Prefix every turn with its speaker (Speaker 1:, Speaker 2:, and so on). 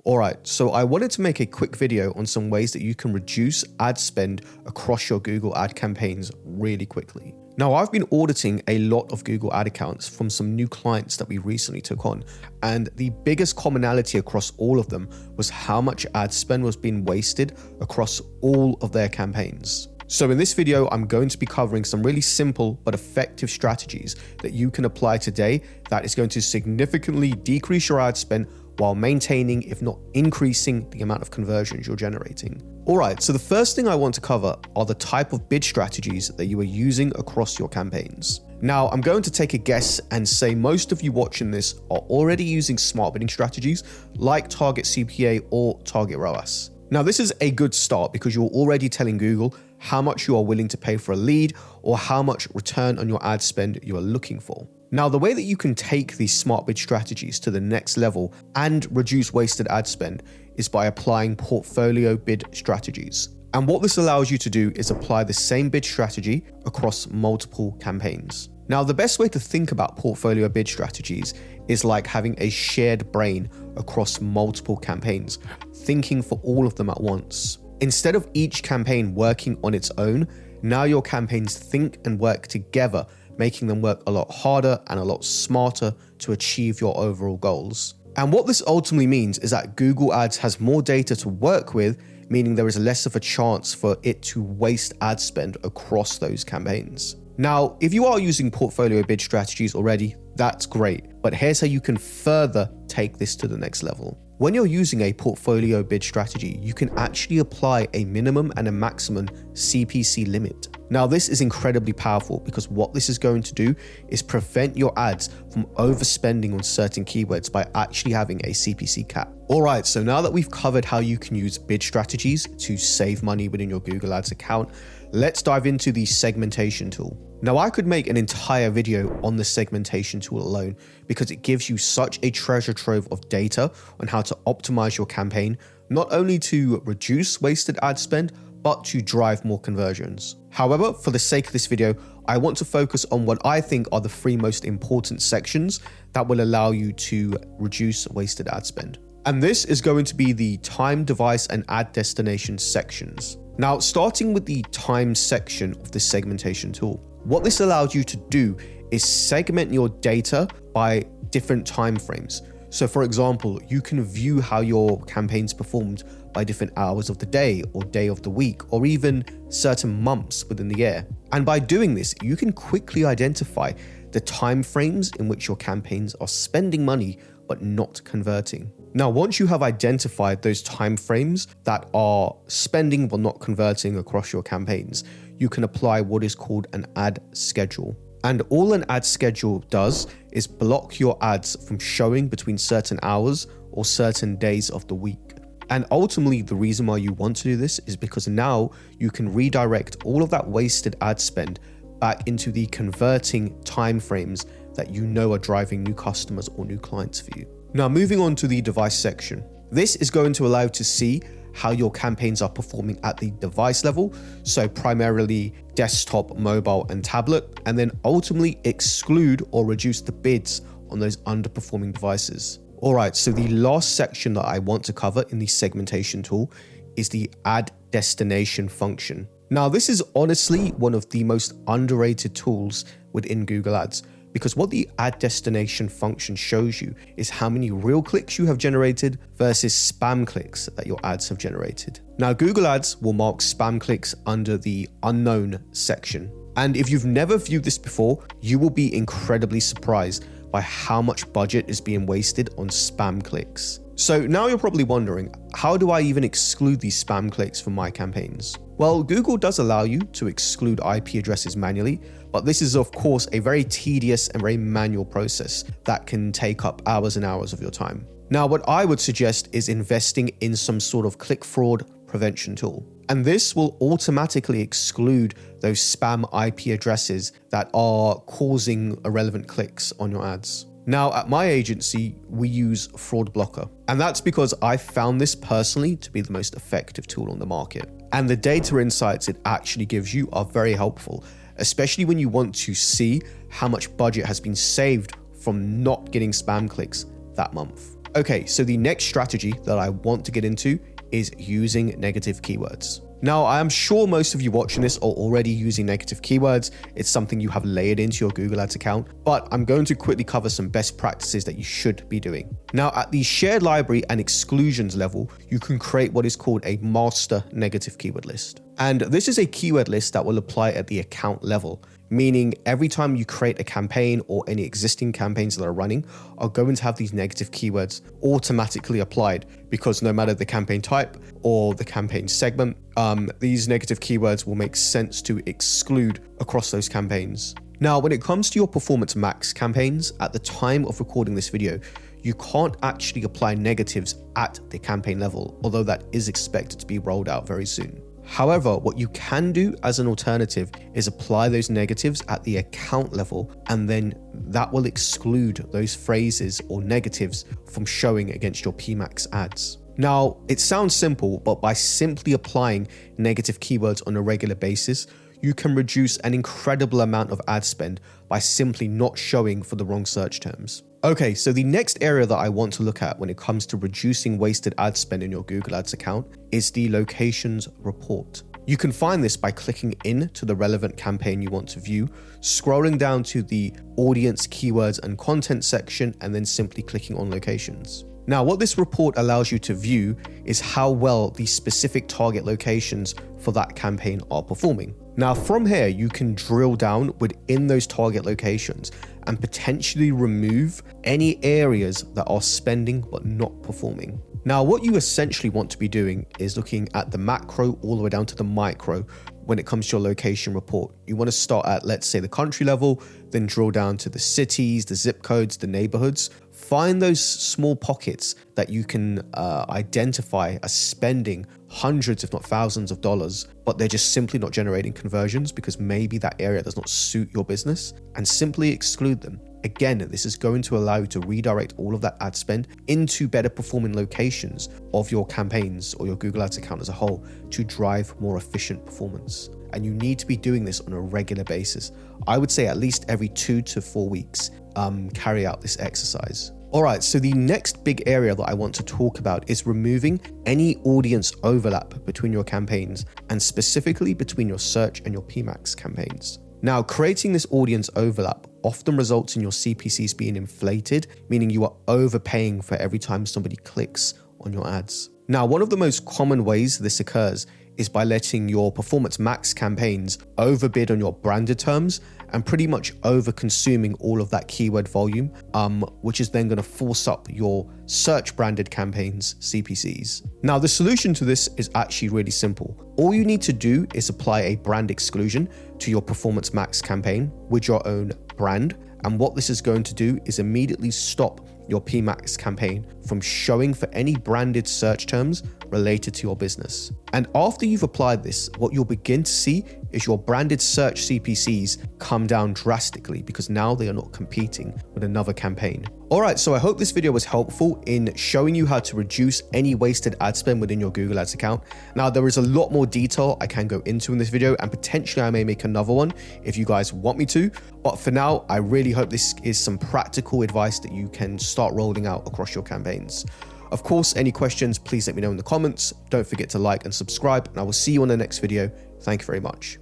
Speaker 1: Alright, so I wanted to make a quick video on some ways that you can reduce ad spend across your Google ad campaigns really quickly. Now, I've been auditing a lot of Google ad accounts from some new clients that we recently took on, and the biggest commonality across all of them was how much ad spend was being wasted across all of their campaigns. So in this video, I'm going to be covering some really simple but effective strategies that you can apply today that is going to significantly decrease your ad spend while maintaining, if not increasing, the amount of conversions you're generating. Alright, so the first thing I want to cover are the type of bid strategies that you are using across your campaigns. Now, I'm going to take a guess and say most of you watching this are already using smart bidding strategies like Target CPA or Target ROAS. Now, this is a good start because you're already telling Google how much you are willing to pay for a lead or how much return on your ad spend you are looking for. Now, the way that you can take these smart bid strategies to the next level and reduce wasted ad spend is by applying portfolio bid strategies. And what this allows you to do is apply the same bid strategy across multiple campaigns. Now, the best way to think about portfolio bid strategies is like having a shared brain across multiple campaigns, thinking for all of them at once. Instead of each campaign working on its own, now your campaigns think and work together, making them work a lot harder and a lot smarter to achieve your overall goals. And what this ultimately means is that Google Ads has more data to work with, meaning there is less of a chance for it to waste ad spend across those campaigns. Now, if you are using portfolio bid strategies already, that's great, but here's how you can further take this to the next level. When you're using a portfolio bid strategy, you can actually apply a minimum and a maximum CPC limit. Now, this is incredibly powerful because what this is going to do is prevent your ads from overspending on certain keywords by actually having a CPC cap. Alright, so now that we've covered how you can use bid strategies to save money within your Google Ads account, let's dive into the segmentation tool. Now, I could make an entire video on the segmentation tool alone because it gives you such a treasure trove of data on how to optimize your campaign, not only to reduce wasted ad spend, but to drive more conversions. However, for the sake of this video, I want to focus on what I think are the three most important sections that will allow you to reduce wasted ad spend. And this is going to be the time, device, and ad destination sections. Now, starting with the time section of the segmentation tool, what this allows you to do is segment your data by different time frames. So for example, you can view how your campaigns performed by different hours of the day or day of the week, or even certain months within the year. And by doing this, you can quickly identify the time frames in which your campaigns are spending money but not converting. Now, once you have identified those time frames that are spending but not converting across your campaigns, you can apply what is called an ad schedule. And all an ad schedule does is block your ads from showing between certain hours or certain days of the week. And ultimately, the reason why you want to do this is because now you can redirect all of that wasted ad spend back into the converting timeframes that you know are driving new customers or new clients for you. Now, moving on to the device section. This is going to allow you to see how your campaigns are performing at the device level, so primarily desktop, mobile, and tablet, and then ultimately exclude or reduce the bids on those underperforming devices. Alright, so the last section that I want to cover in the segmentation tool is the ad destination function. Now, this is honestly one of the most underrated tools within Google Ads, because what the ad destination function shows you is how many real clicks you have generated versus spam clicks that your ads have generated. Now, Google Ads will mark spam clicks under the unknown section. And if you've never viewed this before, you will be incredibly surprised by how much budget is being wasted on spam clicks. So now you're probably wondering, how do I even exclude these spam clicks from my campaigns? Well, Google does allow you to exclude IP addresses manually, but this is of course a very tedious and very manual process that can take up hours and hours of your time. Now, what I would suggest is investing in some sort of click fraud prevention tool. And this will automatically exclude those spam IP addresses that are causing irrelevant clicks on your ads. Now, at my agency, we use Fraud Blocker, and that's because I found this personally to be the most effective tool on the market. And the data insights it actually gives you are very helpful, especially when you want to see how much budget has been saved from not getting spam clicks that month. Okay, so the next strategy that I want to get into is using negative keywords. Now, I am sure most of you watching this are already using negative keywords. It's something you have layered into your Google Ads account, but I'm going to quickly cover some best practices that you should be doing. Now, at the shared library and exclusions level, you can create what is called a master negative keyword list. And this is a keyword list that will apply at the account level, meaning every time you create a campaign or any existing campaigns that are running are going to have these negative keywords automatically applied, because no matter the campaign type or the campaign segment, these negative keywords will make sense to exclude across those campaigns. Now, when it comes to your Performance Max campaigns, at the time of recording this video, you can't actually apply negatives at the campaign level, although that is expected to be rolled out very soon. However, what you can do as an alternative is apply those negatives at the account level, and then that will exclude those phrases or negatives from showing against your PMax ads. Now, it sounds simple, but by simply applying negative keywords on a regular basis, you can reduce an incredible amount of ad spend by simply not showing for the wrong search terms. Okay, so the next area that I want to look at when it comes to reducing wasted ad spend in your Google Ads account is the locations report. You can find this by clicking into the relevant campaign you want to view, scrolling down to the audience, keywords, and content section, and then simply clicking on locations. Now, what this report allows you to view is how well the specific target locations for that campaign are performing. Now, from here, you can drill down within those target locations and potentially remove any areas that are spending but not performing. Now, what you essentially want to be doing is looking at the macro all the way down to the micro when it comes to your location report. You want to start at, let's say, the country level, then drill down to the cities, the zip codes, the neighborhoods. Find those small pockets that you can identify as spending hundreds, if not thousands of dollars, but they're just simply not generating conversions because maybe that area does not suit your business, and simply exclude them. Again, this is going to allow you to redirect all of that ad spend into better performing locations of your campaigns or your Google Ads account as a whole to drive more efficient performance. And you need to be doing this on a regular basis. I would say at least every 2 to 4 weeks, carry out this exercise. All right, so the next big area that I want to talk about is removing any audience overlap between your campaigns, and specifically between your search and your PMax campaigns. Now, creating this audience overlap often results in your CPCs being inflated, meaning you are overpaying for every time somebody clicks on your ads. Now, one of the most common ways this occurs is by letting your Performance Max campaigns overbid on your branded terms and pretty much over consuming all of that keyword volume, which is then going to force up your search branded campaigns CPCs. Now, the solution to this is actually really simple. All you need to do is apply a brand exclusion to your Performance Max campaign with your own brand. And what this is going to do is immediately stop your PMax campaign from showing for any branded search terms related to your business. And after you've applied this, what you'll begin to see is your branded search CPCs come down drastically because now they are not competing with another campaign. All right, so I hope this video was helpful in showing you how to reduce any wasted ad spend within your Google Ads account. Now, there is a lot more detail I can go into in this video, and potentially I may make another one if you guys want me to. But for now, I really hope this is some practical advice that you can start rolling out across your campaigns. Of course, any questions, please let me know in the comments. Don't forget to like and subscribe, and I will see you on the next video. Thank you very much.